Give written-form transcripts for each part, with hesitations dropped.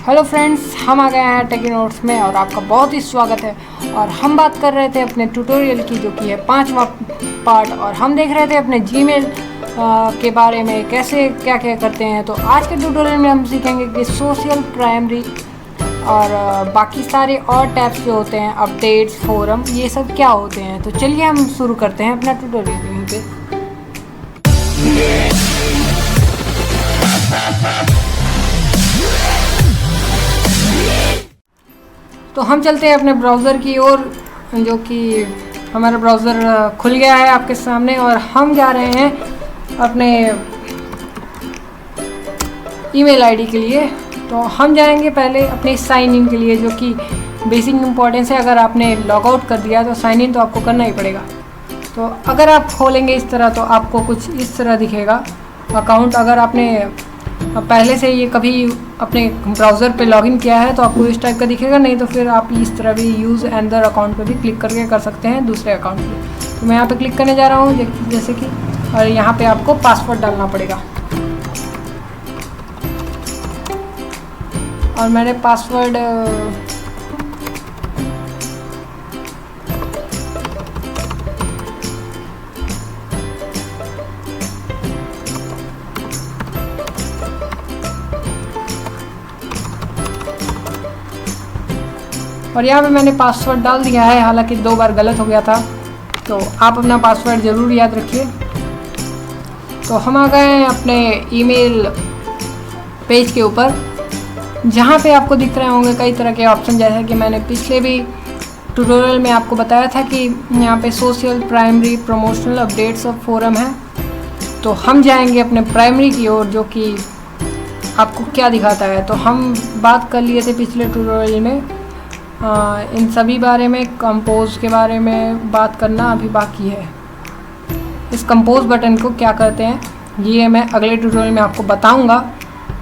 Hello friends, हम आ गए हैं टेकी नोट्स में और आपका बहुत ही स्वागत है। और हम बात कर रहे थे अपने ट्यूटोरियल की, जो कि है 5वां पार्ट, और हम देख रहे थे अपने जीमेल के बारे में कैसे क्या क्या करते हैं। तो आज के ट्यूटोरियल में हम सीखेंगे कि सोशल, प्राइमरी और बाकी सारे और टैब्स जो होते हैं, अपडेट्स, फोरम, ये सब क्या होते हैं। तो चलिए हम शुरू करते हैं अपना ट्यूटोरियल यहीं पे। तो हम चलते हैं अपने ब्राउज़र की ओर, जो कि हमारा ब्राउज़र खुल गया है आपके सामने, और हम जा रहे हैं अपने ईमेल आईडी के लिए। तो हम जाएंगे पहले अपने साइन इन के लिए, जो कि बेसिक इम्पोर्टेंस है। अगर आपने लॉग आउट कर दिया तो साइन इन तो आपको करना ही पड़ेगा। तो अगर आप खोलेंगे इस तरह तो आपको कुछ इस तरह दिखेगा अकाउंट। अगर आपने पहले से ये कभी अपने ब्राउज़र पे लॉगिन किया है तो आपको इस टाइप का दिखेगा, नहीं तो फिर आप इस तरह भी यूज़ अनदर अकाउंट पे भी क्लिक करके कर सकते हैं दूसरे अकाउंट पे। तो मैं यहाँ पे क्लिक करने जा रहा हूँ जैसे कि, और यहाँ पे आपको पासवर्ड डालना पड़ेगा। और मैंने पासवर्ड और यहाँ पे मैंने पासवर्ड डाल दिया है, हालांकि 2 बार गलत हो गया था। तो आप अपना पासवर्ड ज़रूर याद रखिए। तो हम आ गए हैं अपने ईमेल पेज के ऊपर, जहाँ पे आपको दिख रहे होंगे कई तरह के ऑप्शन, जैसे कि मैंने पिछले भी ट्यूटोरियल में आपको बताया था कि यहाँ पे सोशल, प्राइमरी, प्रमोशनल, अपडेट्स और फोरम है। तो हम जाएंगे अपने प्राइमरी की ओर, जो कि आपको क्या दिखाता है। तो हम बात कर लिए थे पिछले ट्यूटोरियल में इन सभी बारे में। कंपोज के बारे में बात करना अभी बाकी है। इस कंपोज बटन को क्या करते हैं ये मैं अगले ट्यूटोरियल में आपको बताऊंगा।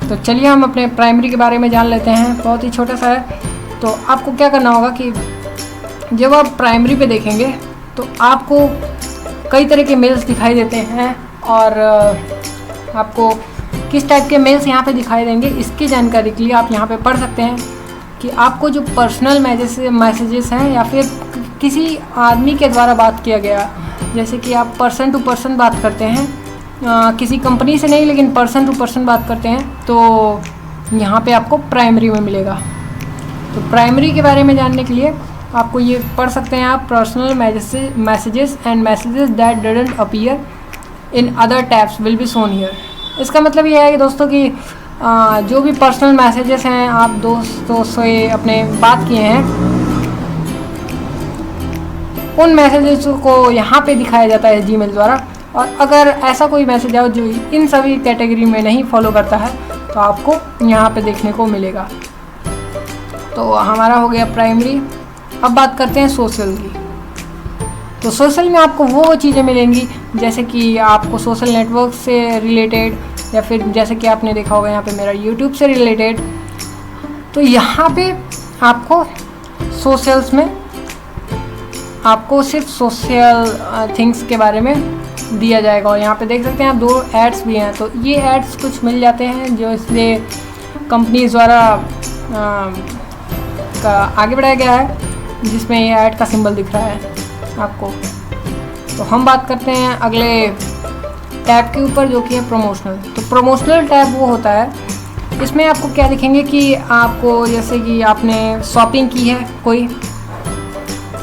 तो चलिए हम अपने प्राइमरी के बारे में जान लेते हैं। बहुत ही छोटा सा है। तो आपको क्या करना होगा कि जब आप प्राइमरी पे देखेंगे तो आपको कई तरह के मेल्स दिखाई देते हैं, और आपको किस टाइप के मेल्स यहाँ पे दिखाई देंगे इसकी जानकारी के लिए आप यहाँ पे पढ़ सकते हैं कि आपको जो पर्सनल मैसेजेस हैं या फिर किसी आदमी के द्वारा बात किया गया, जैसे कि आप पर्सन टू पर्सन बात करते हैं, किसी कंपनी से नहीं लेकिन पर्सन टू पर्सन बात करते हैं, तो यहाँ पे आपको प्राइमरी में मिलेगा। तो प्राइमरी के बारे में जानने के लिए आपको ये पढ़ सकते हैं आप, personal messages and messages that didn't appear in other tabs will be shown here. इसका मतलब ये है कि दोस्तों कि जो भी पर्सनल मैसेजेस हैं, आप दोस्तों से अपने बात किए हैं, उन मैसेजेस को यहाँ पे दिखाया जाता है जीमेल द्वारा। और अगर ऐसा कोई मैसेज आओ जो इन सभी कैटेगरी में नहीं फॉलो करता है तो आपको यहाँ पे देखने को मिलेगा। तो हमारा हो गया प्राइमरी। अब बात करते हैं सोशल की। तो सोशल में आपको वो चीज़ें मिलेंगी जैसे कि आपको सोशल नेटवर्क से रिलेटेड, या फिर जैसे कि आपने देखा होगा यहाँ पे मेरा यूट्यूब से रिलेटेड। तो यहाँ पे आपको सोशल्स में आपको सिर्फ सोशल थिंग्स के बारे में दिया जाएगा। और यहाँ पे देख सकते हैं आप 2 एड्स भी हैं। तो ये एड्स कुछ मिल जाते हैं जो इसलिए कंपनी द्वारा आगे बढ़ाया गया है, जिसमें ये ऐड का सिंबल दिख रहा है आपको। तो हम बात करते हैं अगले टैब के ऊपर, जो कि है प्रमोशनल। तो प्रमोशनल टैब वो होता है, इसमें आपको क्या दिखेंगे कि आपको जैसे कि आपने शॉपिंग की है, कोई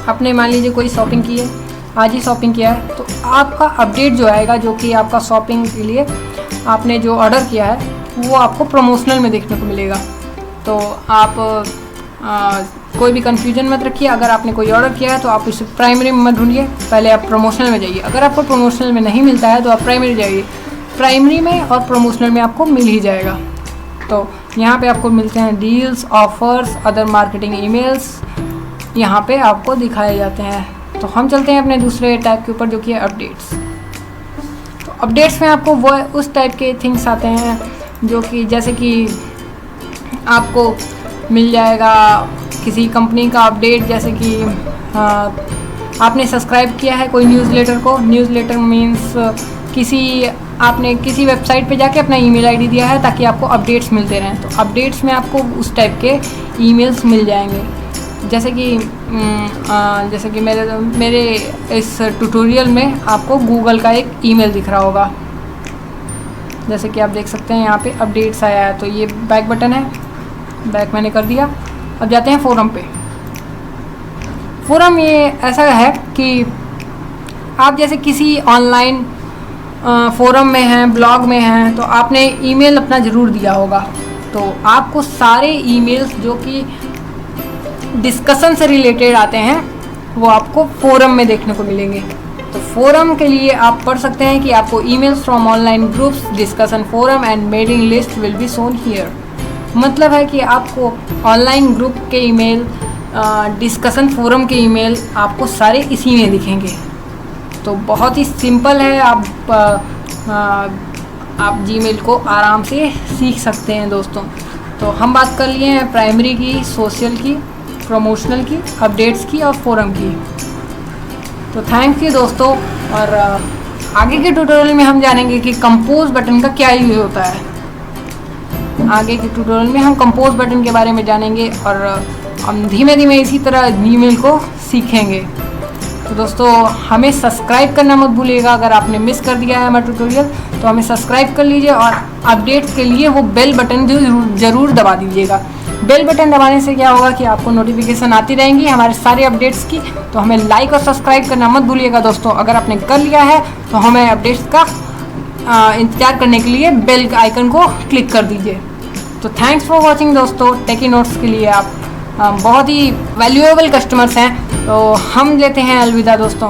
आपने मान लीजिए कोई शॉपिंग की है, आज ही शॉपिंग किया है, तो आपका अपडेट जो आएगा, जो कि आपका शॉपिंग के लिए आपने जो ऑर्डर किया है वो आपको प्रमोशनल में देखने को मिलेगा। तो आप कोई भी कन्फ्यूजन मत रखिए। अगर आपने कोई ऑर्डर किया है तो आप इसे प्राइमरी में मत ढूंढिए, पहले आप प्रमोशनल में जाइए। अगर आपको प्रमोशनल में नहीं मिलता है तो आप प्राइमरी जाइए। प्राइमरी में और प्रमोशनल में आपको मिल ही जाएगा। तो यहाँ पे आपको मिलते हैं deals, offers, other marketing emails, यहाँ पे आपको दिखाए जाते हैं। तो हम चलते हैं अपने दूसरे टैब के ऊपर, जो कि है अपडेट्स। तो अपडेट्स में आपको वो उस टाइप के थिंग्स आते हैं जो कि जैसे कि आपको मिल जाएगा किसी कंपनी का अपडेट, जैसे कि आपने सब्सक्राइब किया है कोई न्यूज़लेटर को। न्यूज़लेटर मीन्स किसी आपने किसी वेबसाइट पे जाके अपना ईमेल आईडी दिया है ताकि आपको अपडेट्स मिलते रहें, तो अपडेट्स में आपको उस टाइप के ईमेल्स मिल जाएंगे। जैसे कि मेरे इस ट्यूटोरियल में आपको गूगल का एक ईमेल दिख रहा होगा, जैसे कि आप देख सकते हैं यहाँ पे अपडेट्स आया है। तो ये बैक बटन है, बैक मैंने कर दिया। अब जाते हैं फोरम पे। फोरम ये ऐसा है कि आप जैसे किसी ऑनलाइन फोरम में हैं, ब्लॉग में हैं, तो आपने ईमेल अपना ज़रूर दिया होगा। तो आपको सारे ईमेल्स जो कि डिस्कशन से रिलेटेड आते हैं वो आपको फोरम में देखने को मिलेंगे। तो फोरम के लिए आप पढ़ सकते हैं कि आपको emails from online groups, discussion forum and mailing list will be shown here. मतलब है कि आपको ऑनलाइन ग्रुप के ईमेल, डिस्कशन फोरम के ईमेल आपको सारे इसी में दिखेंगे। तो बहुत ही सिंपल है, आप जीमेल को आराम से सीख सकते हैं दोस्तों। तो हम बात कर लिए हैं प्राइमरी की, सोशल की, प्रमोशनल की, अपडेट्स की और फोरम की। तो थैंक यू दोस्तों, और आगे के ट्यूटोरियल में हम जानेंगे कि कंपोज बटन का क्या यूज होता है। आगे के ट्यूटोरियल में हम कंपोज बटन के बारे में जानेंगे और हम धीमे धीमे इसी तरह ईमेल को सीखेंगे। तो दोस्तों हमें सब्सक्राइब करना मत भूलिएगा। अगर आपने मिस कर दिया है हमारा ट्यूटोरियल तो हमें सब्सक्राइब कर लीजिए, और अपडेट्स के लिए वो बेल बटन ज़रूर दबा दीजिएगा। बेल बटन दबाने से क्या होगा कि आपको नोटिफिकेशन आती रहेंगी हमारे सारे अपडेट्स की। तो हमें लाइक और सब्सक्राइब करना मत भूलिएगा दोस्तों। अगर आपने कर लिया है तो हमें अपडेट्स का इंतजार करने के लिए बेल आइकन को क्लिक कर दीजिए। तो थैंक्स फॉर वॉचिंग दोस्तों। टेकी नोट्स के लिए आप बहुत ही वैल्यूएबल कस्टमर्स हैं। तो हम लेते हैं अलविदा दोस्तों।